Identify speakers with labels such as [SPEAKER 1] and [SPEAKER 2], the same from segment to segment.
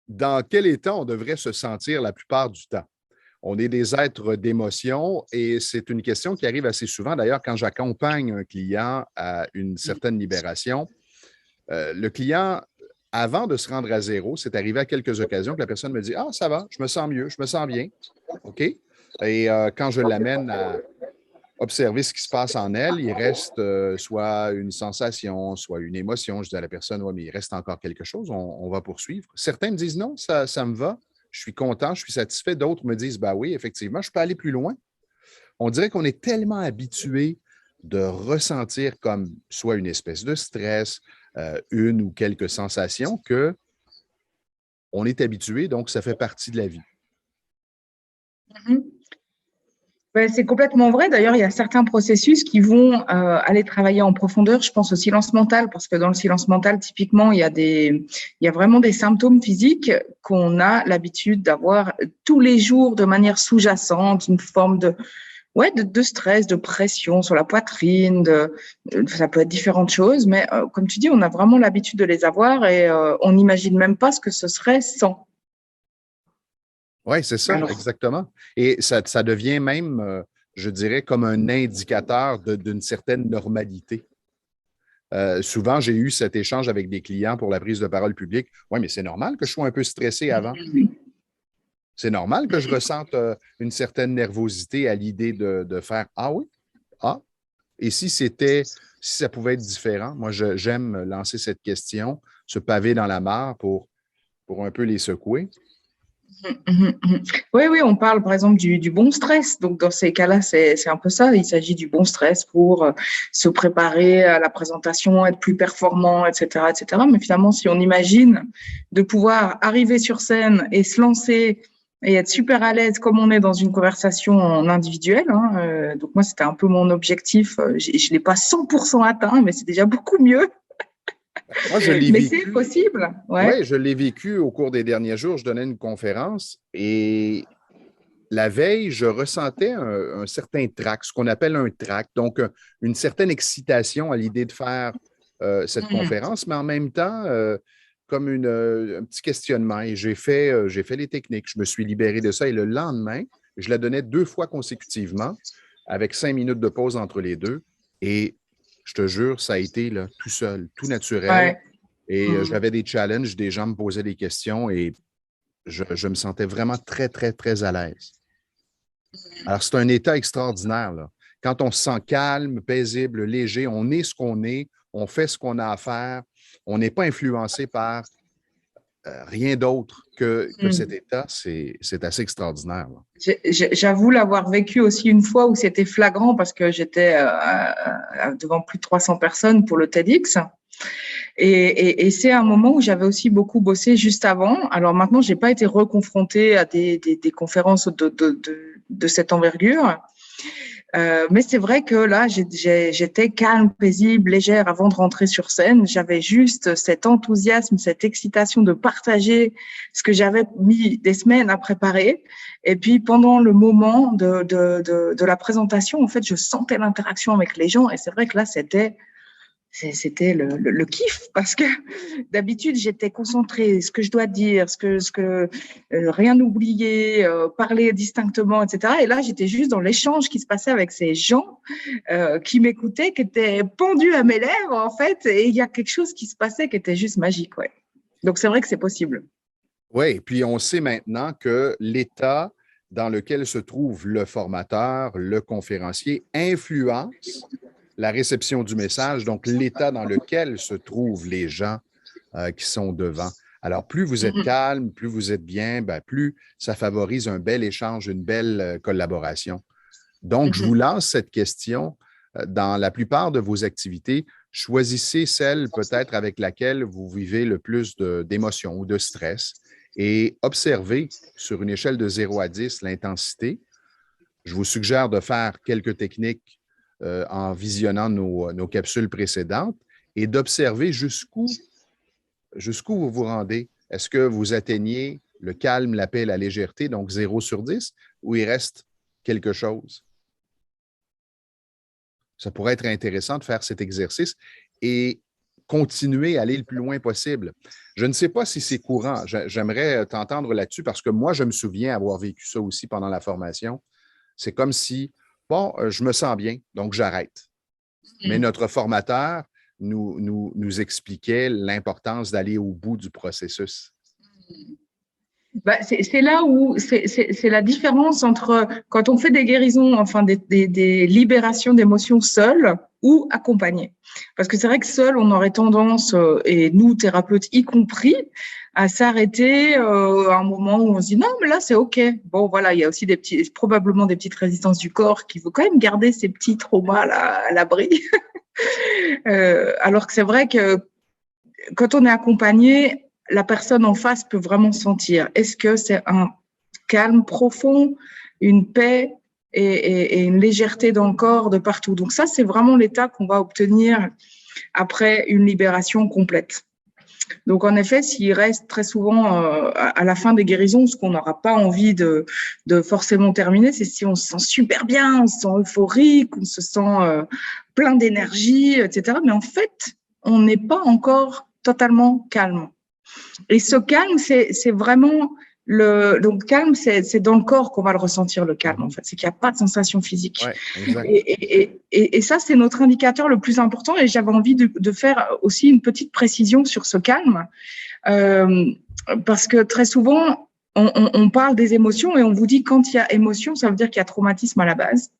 [SPEAKER 1] dans quel état on devrait se sentir la plupart du temps? On est des êtres d'émotion et c'est une question qui arrive assez souvent. D'ailleurs, quand j'accompagne un client à une certaine libération, le client, avant de se rendre à zéro, c'est arrivé à quelques occasions que la personne me dit: Ah, ça va, je me sens mieux, je me sens bien. OK. Et quand je l'amène à observer ce qui se passe en elle, il reste soit une sensation, soit une émotion. Je dis à la personne: Oui, mais il reste encore quelque chose, on va poursuivre. Certains me disent: Non, ça me va, je suis content, je suis satisfait. D'autres me disent: Ben oui, effectivement, je peux aller plus loin. On dirait qu'on est tellement habitué de ressentir comme soit une espèce de stress, une ou quelques sensations, que on est habitué, donc ça fait partie de la vie.
[SPEAKER 2] Mhm. Ouais, c'est complètement vrai. D'ailleurs, il y a certains processus qui vont aller travailler en profondeur. Je pense au silence mental, parce que dans le silence mental, typiquement, il y a vraiment des symptômes physiques qu'on a l'habitude d'avoir tous les jours de manière sous-jacente, une forme de stress, de pression sur la poitrine, ça peut être différentes choses, mais comme tu dis, on a vraiment l'habitude de les avoir et on n'imagine même pas ce que ce serait sans.
[SPEAKER 1] Oui, c'est ça,
[SPEAKER 2] Alors,
[SPEAKER 1] exactement. Et ça devient même, je dirais, comme un indicateur d'une certaine normalité. Souvent, j'ai eu cet échange avec des clients pour la prise de parole publique. Oui, mais c'est normal que je sois un peu stressé avant. C'est normal que je ressente une certaine nervosité à l'idée de faire: Ah oui, ah. Et si ça pouvait être différent, moi, j'aime lancer cette question, ce pavé dans la mare pour un peu les secouer.
[SPEAKER 2] oui, oui, on parle par exemple du bon stress. Donc, dans ces cas-là, c'est un peu ça. Il s'agit du bon stress pour se préparer à la présentation, être plus performant, etc., etc. Mais finalement, si on imagine de pouvoir arriver sur scène et se lancer et être super à l'aise comme on est dans une conversation en individuel, hein, donc moi, c'était un peu mon objectif. Je ne l'ai pas 100% atteint, mais c'est déjà beaucoup mieux.
[SPEAKER 1] Moi, je l'ai
[SPEAKER 2] Mais c'est
[SPEAKER 1] vécu.
[SPEAKER 2] possible, ouais.
[SPEAKER 1] Oui, je l'ai vécu au cours des derniers jours. Je donnais une conférence et la veille, je ressentais un certain trac, ce qu'on appelle un trac, donc une certaine excitation à l'idée de faire cette conférence, mais en même temps, comme un petit questionnement. Et j'ai fait les techniques, je me suis libéré de ça. Et le lendemain, je la donnais 2 fois consécutivement, avec 5 minutes de pause entre les deux. Et je te jure, ça a été là, tout seul, tout naturel.
[SPEAKER 2] Ouais.
[SPEAKER 1] Et
[SPEAKER 2] Mm.
[SPEAKER 1] j'avais des challenges, des gens me posaient des questions et je me sentais vraiment très, très, très à l'aise. Alors, c'est un état extraordinaire, là. Quand on se sent calme, paisible, léger, on est ce qu'on est, on fait ce qu'on a à faire, on n'est pas influencé par rien d'autre que cet
[SPEAKER 2] Mm.
[SPEAKER 1] état, c'est assez extraordinaire, là.
[SPEAKER 2] J'avoue l'avoir vécu aussi une fois où c'était flagrant parce que j'étais devant plus de 300 personnes pour le TEDx. Et c'est un moment où j'avais aussi beaucoup bossé juste avant. Alors maintenant, j'ai pas été reconfrontée à des conférences de cette envergure. Mais c'est vrai que là, j'étais calme, paisible, légère avant de rentrer sur scène. J'avais juste cet enthousiasme, cette excitation de partager ce que j'avais mis des semaines à préparer. Et puis, pendant le moment de la présentation, en fait, je sentais l'interaction avec les gens. Et c'est vrai que là, c'était le kiff parce que d'habitude j'étais concentrée, ce que je dois dire, rien oublier, parler distinctement, etc. Et là j'étais juste dans l'échange qui se passait avec ces gens qui m'écoutaient, qui étaient pendus à mes lèvres en fait, et il y a quelque chose qui se passait qui était juste magique, ouais. Donc c'est vrai que c'est possible.
[SPEAKER 1] Oui, puis on sait maintenant que l'état dans lequel se trouve le formateur, le conférencier, influence la réception du message, donc l'état dans lequel se trouvent les gens qui sont devant. Alors, plus vous êtes
[SPEAKER 2] Mhm.
[SPEAKER 1] calme, plus vous êtes bien, ben, plus ça favorise un bel échange, une belle collaboration. Donc, je vous
[SPEAKER 2] Mhm.
[SPEAKER 1] lance cette question. Dans la plupart de vos activités, choisissez celle peut-être avec laquelle vous vivez le plus d'émotions ou de stress et observez sur une échelle de 0 à 10 l'intensité. Je vous suggère de faire quelques techniques en visionnant nos capsules précédentes et d'observer jusqu'où vous vous rendez. Est-ce que vous atteignez le calme, la paix, la légèreté, donc 0 sur 10, ou il reste quelque chose? Ça pourrait être intéressant de faire cet exercice. Et continuer à aller le plus loin possible. Je ne sais pas si c'est courant. J'aimerais t'entendre là-dessus parce que moi, je me souviens avoir vécu ça aussi pendant la formation. C'est comme si, bon, je me sens bien, donc j'arrête. Mais notre formateur nous expliquait l'importance d'aller au bout du processus.
[SPEAKER 2] Bah, c'est là où c'est la différence entre quand on fait des guérisons, enfin des libérations d'émotions seules ou accompagnées. Parce que c'est vrai que seul, on aurait tendance, et nous thérapeutes y compris, à s'arrêter à un moment où on se dit non, mais là c'est ok. Bon voilà, il y a aussi probablement des petites résistances du corps qui veut quand même garder ces petits traumas là à l'abri. Alors que c'est vrai que quand on est accompagné, la personne en face peut vraiment sentir. Est-ce que c'est un calme profond, une paix et une légèreté dans le corps de partout. Donc ça, c'est vraiment l'état qu'on va obtenir après une libération complète. Donc en effet, s'il reste très souvent à la fin des guérisons, ce qu'on n'aura pas envie de forcément terminer, c'est si on se sent super bien, on se sent euphorique, on se sent plein d'énergie, etc. Mais en fait, on n'est pas encore totalement calme. Et ce calme, c'est vraiment donc calme, c'est dans le corps qu'on va le ressentir, le calme, en fait. C'est qu'il n'y a pas de sensation physique.
[SPEAKER 1] Ouais, exact.
[SPEAKER 2] Et ça, c'est notre indicateur le plus important. Et j'avais envie de faire aussi une petite précision sur ce calme. Parce que très souvent, on parle des émotions et on vous dit quand il y a émotion, ça veut dire qu'il y a traumatisme à la base.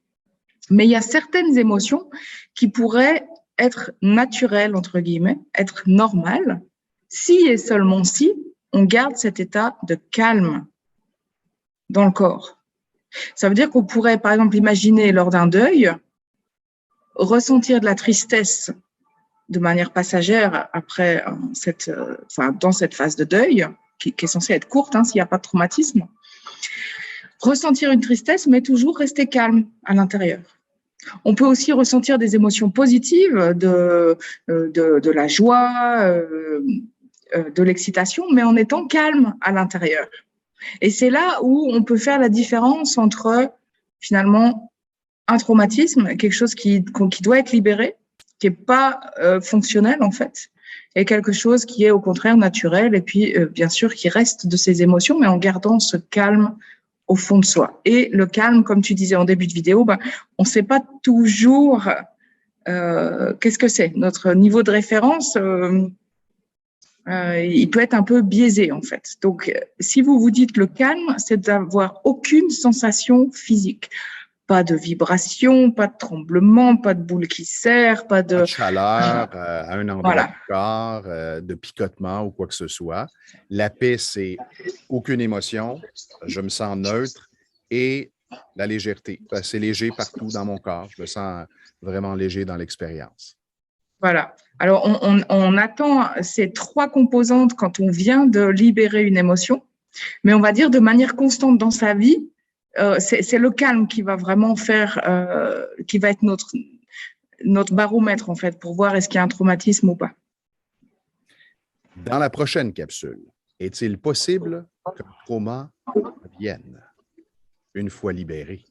[SPEAKER 2] Mais il y a certaines émotions qui pourraient être naturelles, entre guillemets, être normales, si et seulement si on garde cet état de calme dans le corps. Ça veut dire qu'on pourrait, par exemple, imaginer lors d'un deuil, ressentir de la tristesse de manière passagère après dans cette phase de deuil, qui est censée être courte, s'il n'y a pas de traumatisme. Ressentir une tristesse, mais toujours rester calme à l'intérieur. On peut aussi ressentir des émotions positives, de la joie, de l'excitation, mais en étant calme à l'intérieur. Et c'est là où on peut faire la différence entre, finalement, un traumatisme, quelque chose qui doit être libéré, qui n'est pas fonctionnel, en fait, et quelque chose qui est au contraire naturel, et puis, bien sûr, qui reste de ses émotions, mais en gardant ce calme au fond de soi. Et le calme, comme tu disais en début de vidéo, on ne sait pas toujours qu'est-ce que c'est. Notre niveau de référence, il peut être un peu biaisé, en fait. Donc, si vous vous dites le calme, c'est d'avoir aucune sensation physique. Pas de vibration, pas de tremblement, pas de boule qui serre, pas de
[SPEAKER 1] chaleur à un endroit du corps, de picotement ou quoi que ce soit. La paix, c'est aucune émotion, je me sens neutre et la légèreté. C'est léger partout dans mon corps. Je me sens vraiment léger dans l'expérience.
[SPEAKER 2] Voilà. Alors, on attend ces trois composantes quand on vient de libérer une émotion, mais on va dire de manière constante dans sa vie, c'est le calme qui va vraiment faire, qui va être notre baromètre, en fait, pour voir est-ce qu'il y a un traumatisme ou pas.
[SPEAKER 1] Dans la prochaine capsule, est-il possible qu'un trauma revienne une fois libéré?